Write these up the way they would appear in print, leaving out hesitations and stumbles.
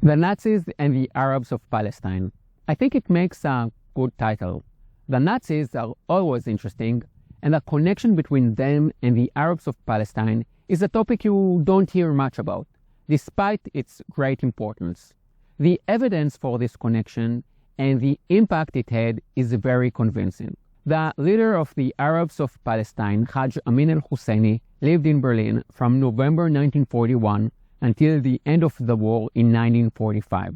The Nazis and the Arabs of Palestine. I think it makes a good title. The Nazis are always interesting, and the connection between them and the Arabs of Palestine is a topic you don't hear much about, despite its great importance. The evidence for this connection and the impact it had is very convincing. The leader of the Arabs of Palestine, Hajj Amin Al-Hussein, lived in Berlin from November 1941 until the end of the war in 1945.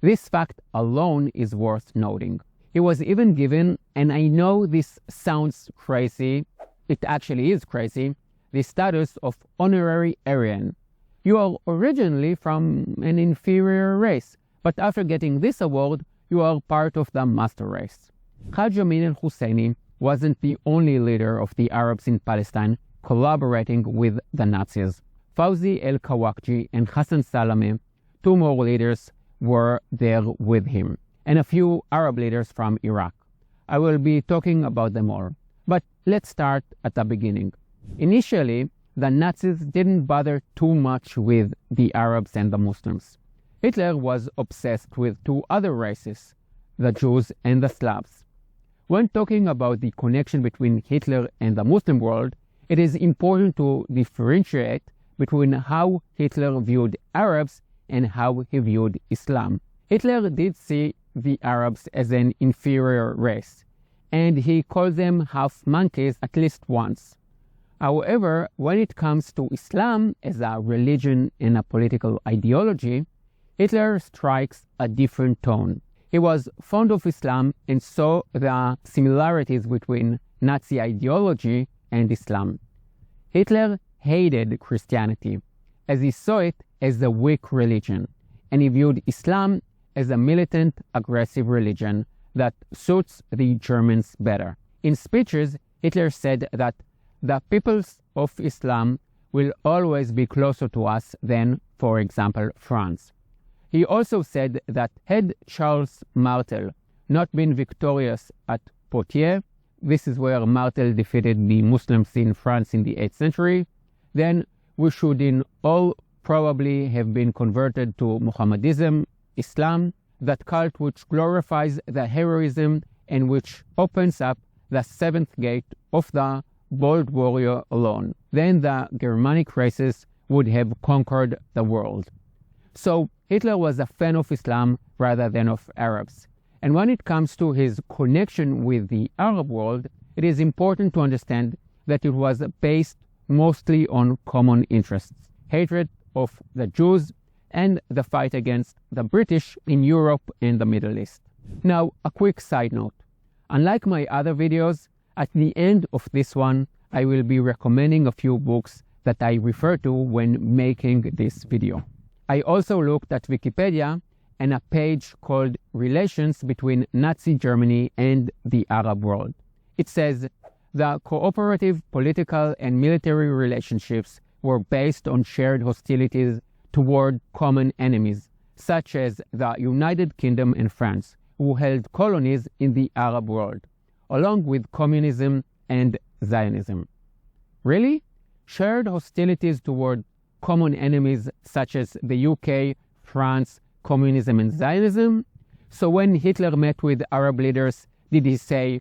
This fact alone is worth noting. He was even given, and I know this sounds crazy, it actually is crazy, the status of honorary Aryan. You are originally from an inferior race, but after getting this award, you are part of the master race. Hajj Amin al-Husseini wasn't the only leader of the Arabs in Palestine collaborating with the Nazis. Fawzi el-Kawakji and Hassan Salameh, two more leaders, were there with him, and a few Arab leaders from Iraq. I will be talking about them all, but let's start at the beginning. Initially, the Nazis didn't bother too much with the Arabs and the Muslims. Hitler was obsessed with two other races, the Jews and the Slavs. When talking about the connection between Hitler and the Muslim world, it is important to differentiate between how Hitler viewed Arabs and how he viewed Islam. Hitler did see the Arabs as an inferior race, and he called them half monkeys at least once. However, when it comes to Islam as a religion and a political ideology, Hitler strikes a different tone. He was fond of Islam and saw the similarities between Nazi ideology and Islam. Hitler hated Christianity, as he saw it as a weak religion, and he viewed Islam as a militant, aggressive religion that suits the Germans better. In speeches, Hitler said that the peoples of Islam will always be closer to us than, for example, France. He also said that had Charles Martel not been victorious at Poitiers, this is where Martel defeated the Muslims in France in the 8th century, then we should in all probably have been converted to Mohammedism, Islam, that cult which glorifies the heroism and which opens up the seventh gate of the bold warrior alone. Then the Germanic races would have conquered the world. So Hitler was a fan of Islam rather than of Arabs. And when it comes to his connection with the Arab world, it is important to understand that it was based mostly on common interests, hatred of the Jews and the fight against the British in Europe and the Middle East. Now, a quick side note. Unlike my other videos, at the end of this one, I will be recommending a few books that I refer to when making this video. I also looked at Wikipedia and a page called Relations between Nazi Germany and the Arab World. It says, the cooperative political and military relationships were based on shared hostilities toward common enemies, such as the United Kingdom and France, who held colonies in the Arab world, along with communism and Zionism. Really? Shared hostilities toward common enemies such as the UK, France, communism and Zionism? So when Hitler met with Arab leaders, did he say,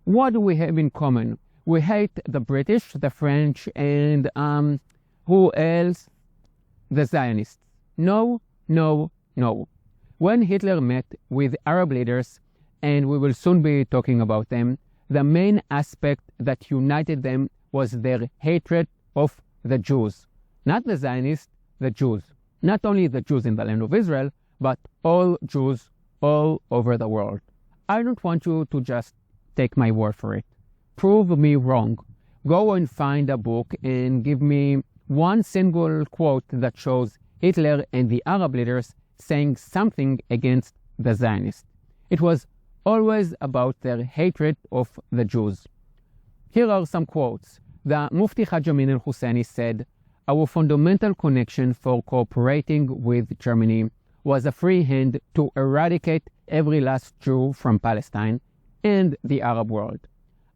what do we have in common? We hate the British, the French, and who else? The Zionists. No, no, no. When Hitler met with Arab leaders, and we will soon be talking about them, the main aspect that united them was their hatred of the Jews. Not the Zionists, the Jews. Not only the Jews in the land of Israel, but all Jews all over the world. I don't want you to just take my word for it. Prove me wrong. Go and find a book and give me one single quote that shows Hitler and the Arab leaders saying something against the Zionists. It was always about their hatred of the Jews. Here are some quotes. The Mufti Hajj Amin al-Husseini said, our fundamental connection for cooperating with Germany was a free hand to eradicate every last Jew from Palestine and the Arab world.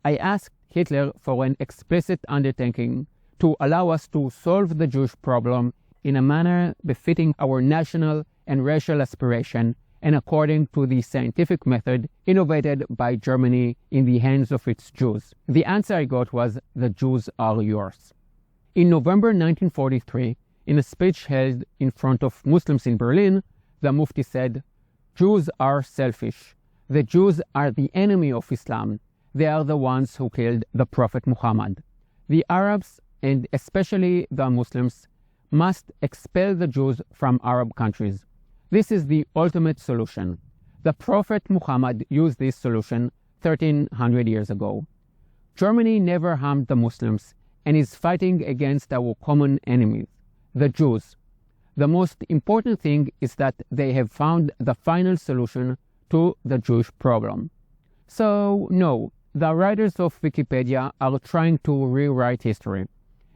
I asked Hitler for an explicit undertaking to allow us to solve the Jewish problem in a manner befitting our national and racial aspiration, and according to the scientific method innovated by Germany in the hands of its Jews? The answer I got was, the Jews are yours. In November 1943, in a speech held in front of Muslims in Berlin, the Mufti said, "Jews are selfish. The Jews are the enemy of Islam. They are the ones who killed the Prophet Muhammad. The Arabs, and especially the Muslims, must expel the Jews from Arab countries. This is the ultimate solution. The Prophet Muhammad used this solution 1300 years ago. Germany never harmed the Muslims and is fighting against our common enemies, the Jews. The most important thing is that they have found the final solution to the Jewish problem." So, no, the writers of Wikipedia are trying to rewrite history.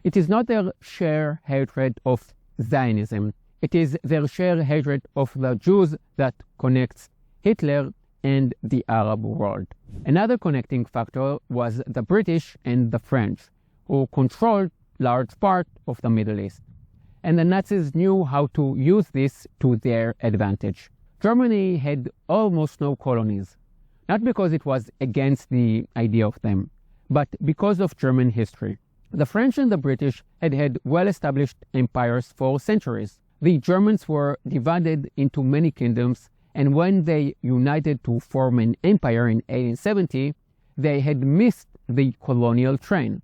It is not their sheer hatred of Zionism. It is their sheer hatred of the Jews that connects Hitler and the Arab world. Another connecting factor was the British and the French, who controlled large part of the Middle East. And the Nazis knew how to use this to their advantage. Germany had almost no colonies, not because it was against the idea of them, but because of German history. The French and the British had had well-established empires for centuries. The Germans were divided into many kingdoms, and when they united to form an empire in 1870, they had missed the colonial train,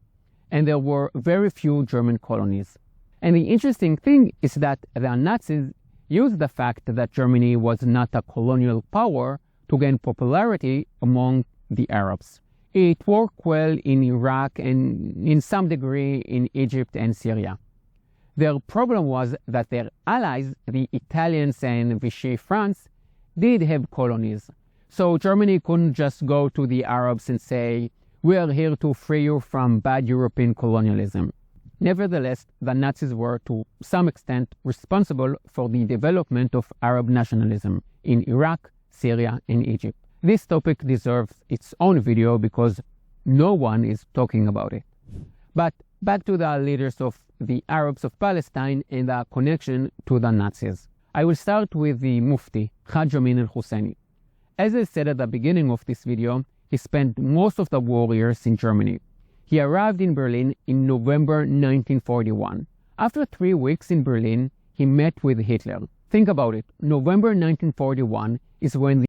and there were very few German colonies. And the interesting thing is that the Nazis used the fact that Germany was not a colonial power to gain popularity among the Arabs. It worked well in Iraq and in some degree in Egypt and Syria. Their problem was that their allies, the Italians and Vichy France, did have colonies. So Germany couldn't just go to the Arabs and say, "We are here to free you from bad European colonialism." Nevertheless, the Nazis were to some extent responsible for the development of Arab nationalism in Iraq, Syria, and Egypt. This topic deserves its own video because no one is talking about it. But back to the leaders of the Arabs of Palestine and the connection to the Nazis. I will start with the Mufti, Hajj Amin Al-Husseini. As I said at the beginning of this video, he spent most of the war years in Germany. He arrived in Berlin in November 1941. After 3 weeks in Berlin, he met with Hitler. Think about it. November 1941 is when the